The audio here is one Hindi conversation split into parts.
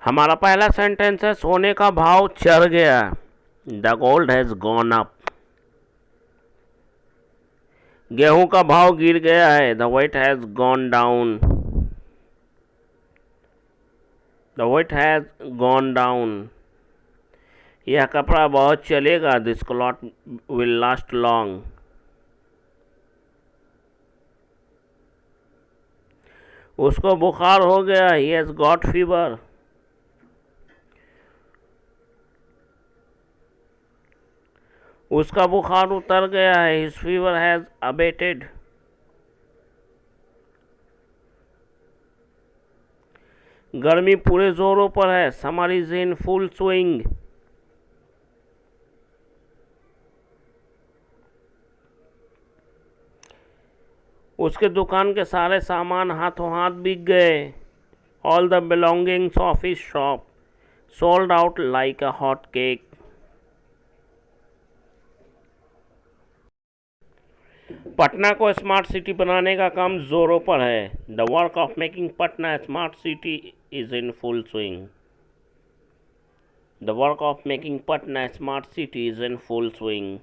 हमारा पहला सेंटेंस है सोने का भाव चढ़ गया। The gold has gone up. गेहूं का भाव गिर गया है। The wheat has gone down. The wheat has gone down. यह कपड़ा बहुत चलेगा। This cloth will last long. उसको बुखार हो गया। He has got fever. उसका बुखार उतर गया है। His fever has abated. गर्मी पूरे जोरों पर है। Summer is in full swing. उसके दुकान के सारे सामान हाथों हाथ बिक गए। All the belongings of his shop sold out like a hot cake. Patna को स्मार्ट सिटी बनाने का काम जोरों पर है। The work of making Patna smart city is in full swing. The work of making Patna smart city is in full swing.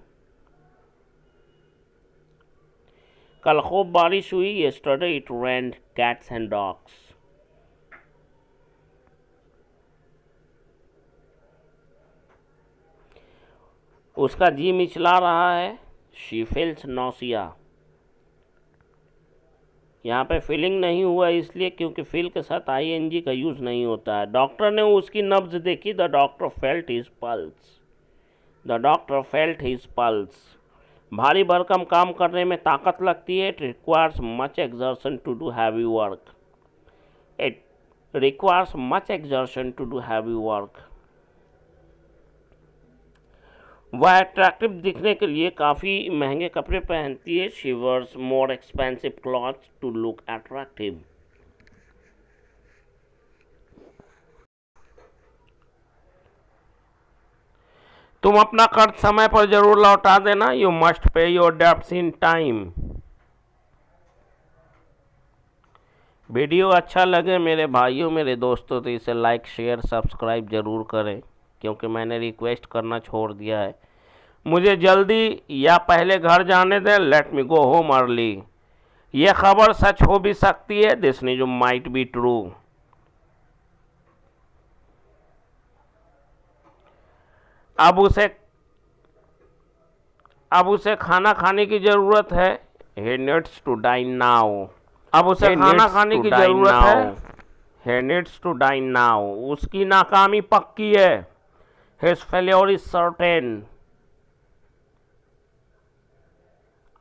कल खूब बारिश हुई। yesterday it rained cats and dogs. उसका जी मिचला रहा है। she feels nausea. यहाँ पे फीलिंग नहीं हुआ इसलिए क्योंकि फील के साथ ing का यूज नहीं होता है। डॉक्टर ने उसकी नब्ज देखी। The doctor felt his pulse. The doctor felt his pulse. भारी भरकम काम करने में ताकत लगती है। It requires much exertion to do heavy work. It requires much exertion to do heavy work. वह अट्रैक्टिव दिखने के लिए काफ़ी महंगे कपड़े पहनती है। She wears more expensive clothes to look attractive. तुम अपना कर्ज समय पर जरूर लौटा देना। You must pay your debts in time. Video अच्छा लगे मेरे भाइयों मेरे दोस्तों तो इसे लाइक शेयर सब्सक्राइब जरूर करें, क्योंकि मैंने रिक्वेस्ट करना छोड़ दिया है। मुझे जल्दी या पहले घर जाने दें। Let me go home early. यह खबर सच हो भी सकती है। This news might be true. अब उसे खाना खाने की जरूरत है। He needs to dine now. अब उसे खाना खाने की जरूरत है। He needs to dine now. उसकी नाकामी पक्की है। His failure is certain.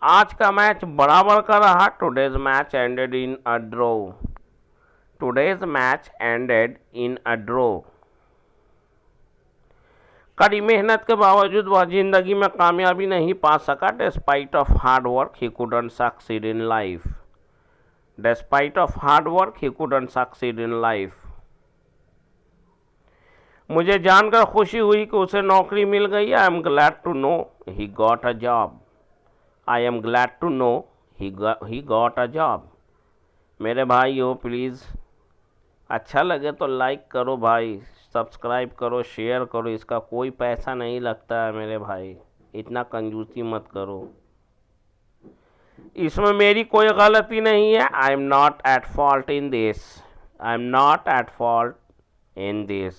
आज का मैच बराबर का रहा। Today's match ended in a draw. Today's match ended in a draw. कड़ी मेहनत के बावजूद वह जिंदगी में कामयाबी नहीं पा सका। Despite of hard work he couldn't succeed in life. Despite of hard work he couldn't succeed in life. मुझे जानकर खुशी हुई कि उसे नौकरी मिल गई। I am glad to know he got a job. I am glad to know he got a job. मेरे भाइयों प्लीज़ अच्छा लगे तो लाइक करो भाई, सब्सक्राइब करो, शेयर करो। इसका कोई पैसा नहीं लगता है मेरे भाई, इतना कंजूसी मत करो। इसमें मेरी कोई गलती नहीं है। I am not at fault in this. I am not at fault in this.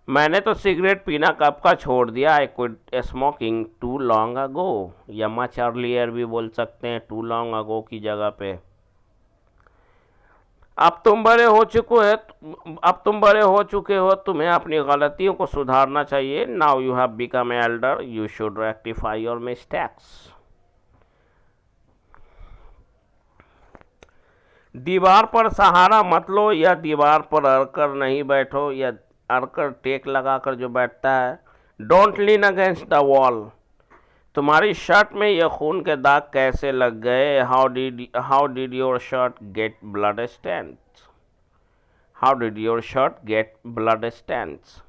मैंने तो सिगरेट पीना कब का छोड़ दिया। I quit smoking too long ago, या मच अर्लियर भी बोल सकते हैं टू लॉन्ग अगो की जगह पे। अब तुम बड़े हो चुके हो, तुम्हें अपनी गलतियों को सुधारना चाहिए। Now you have become Elder, you should rectify your mistakes. दीवार पर सहारा मत लो, या दीवार पर अड़कर नहीं बैठो, या अड़कर टेक लगाकर जो बैठता है। Don't lean against the wall. तुम्हारी शर्ट में यह खून के दाग कैसे लग गए। How did your shirt get blood stains. How did your shirt get blood stains.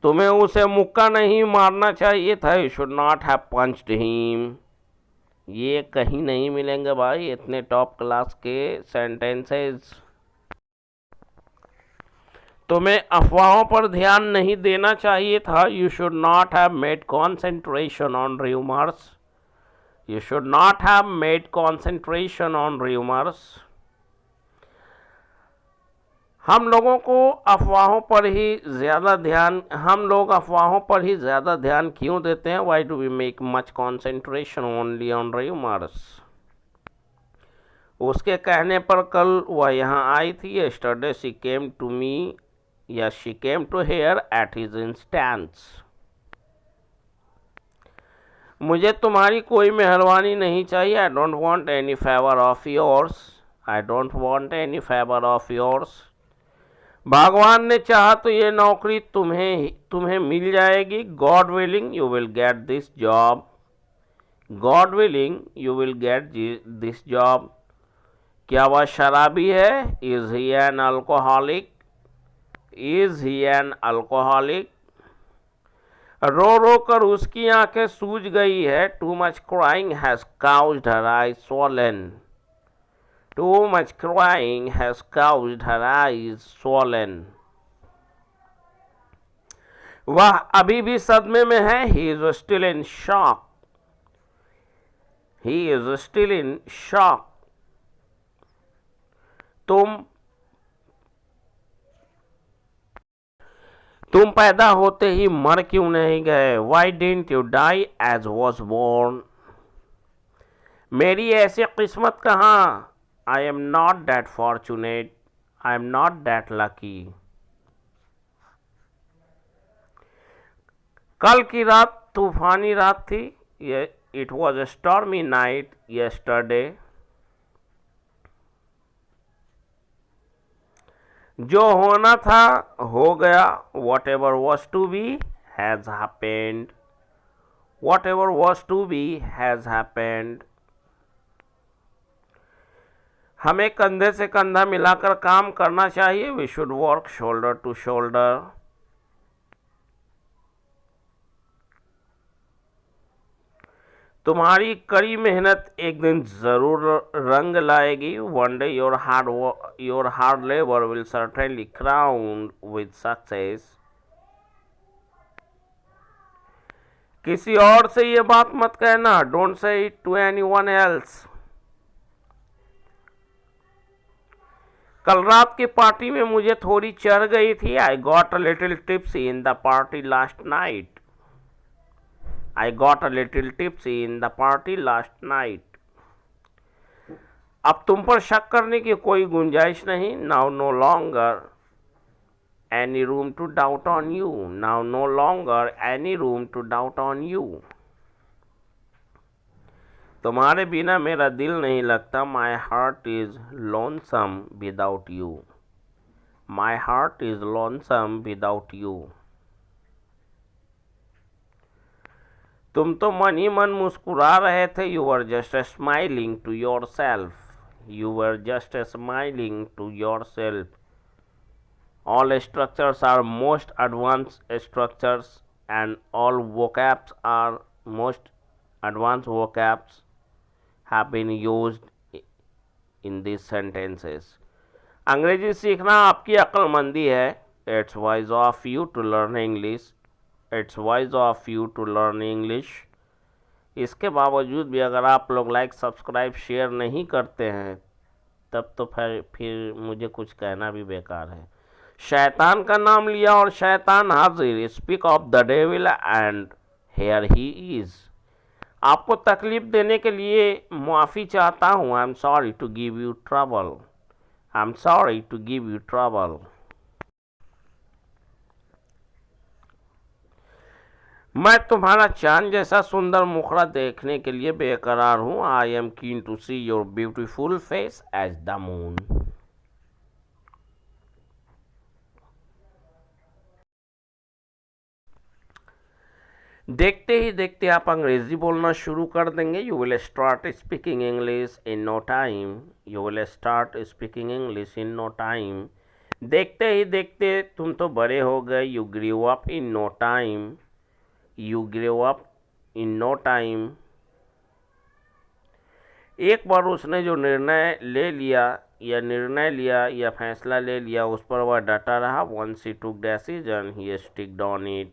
तुम्हें उसे मुक्का नहीं मारना चाहिए था। You should not have punched him. ये कहीं नहीं मिलेंगे भाई इतने टॉप क्लास के सेंटेंसेस। तुम्हें अफवाहों पर ध्यान नहीं देना चाहिए था. You should not have made concentration on rumours. You should not have made concentration on rumours. हम लोग अफवाहों पर ही ज़्यादा ध्यान क्यों देते हैं? Why do we make much concentration only on rumours. उसके कहने पर कल वह यहाँ आई थी. Yesterday she came to me, या she came to here at his instance. मुझे तुम्हारी कोई मेहरबानी नहीं चाहिए. I don't want any favour of yours. I don't want any favour of yours. भगवान ने चाहा तो ये नौकरी तुम्हें मिल जाएगी. God willing you will get this job. God willing you will get this job. क्या वह शराबी है? Is he an alcoholic. Is he an alcoholic. रो रो कर उसकी आंखें सूज गई है. Too much crying has caused her eyes swollen. Too much crying has caused her eyes swollen. वह अभी भी सदमे में है. He is still in shock. He is still in shock. तुम पैदा होते ही मर क्यों नहीं गए? Why didn't you die as was born? मेरी ऐसी किस्मत कहाँ? I am not that fortunate. I am not that lucky. कल की रात तूफानी रात थी. It was a stormy night yesterday. जो होना था हो गया. Whatever was to be has happened. Whatever was to be has happened. हमें कंधे से कंधा मिलाकर काम करना चाहिए. We should work shoulder to shoulder. तुम्हारी कड़ी मेहनत एक दिन जरूर रंग लाएगी. One day your hard labour will certainly crown with success. किसी और से ये बात मत कहना. Don't say it to anyone else. कल रात की पार्टी में मुझे थोड़ी चढ़ गई थी. I got a little tipsy in the party last night. I got a little tipsy in the party last night. अब तुम पर शक करने की कोई गुंजाइश नहीं. Now no longer any room to doubt on you. Now no longer any room to doubt on you. तुम्हारे बिना मेरा दिल नहीं लगता. My heart is lonesome without you. My heart is lonesome without you. तुम तो मन ही मन मुस्कुरा रहे थे. You were just smiling to yourself. You were just smiling to yourself. All structures are most advanced structures and all vocabs are most advanced vocabs have been used in these sentences. अंग्रेजी सीखना आपकी अक्लमंदी है. It's wise of you to learn English. It's wise of you to learn English. इसके बावजूद भी अगर आप लोग लाइक सब्सक्राइब शेयर नहीं करते हैं तब तो फिर मुझे कुछ कहना भी बेकार है. शैतान का नाम लिया और शैतान हाजिर. Speak of the devil and here he is. आपको तकलीफ देने के लिए माफ़ी चाहता हूँ. I am sorry to give you trouble. I am sorry to give you trouble. मैं तुम्हारा चांद जैसा सुंदर मुखड़ा देखने के लिए बेकरार हूँ. I am keen to see your beautiful face as the moon. देखते ही देखते आप अंग्रेजी बोलना शुरू कर देंगे. You will start speaking English in no time. You will start speaking English in no time. देखते ही देखते तुम तो बड़े हो गए. You grew up in no time. You grew up in no time. एक बार उसने जो निर्णय ले लिया या निर्णय लिया या फैसला ले लिया, उस पर वह डटा रहा। Once he took decision he sticked on it.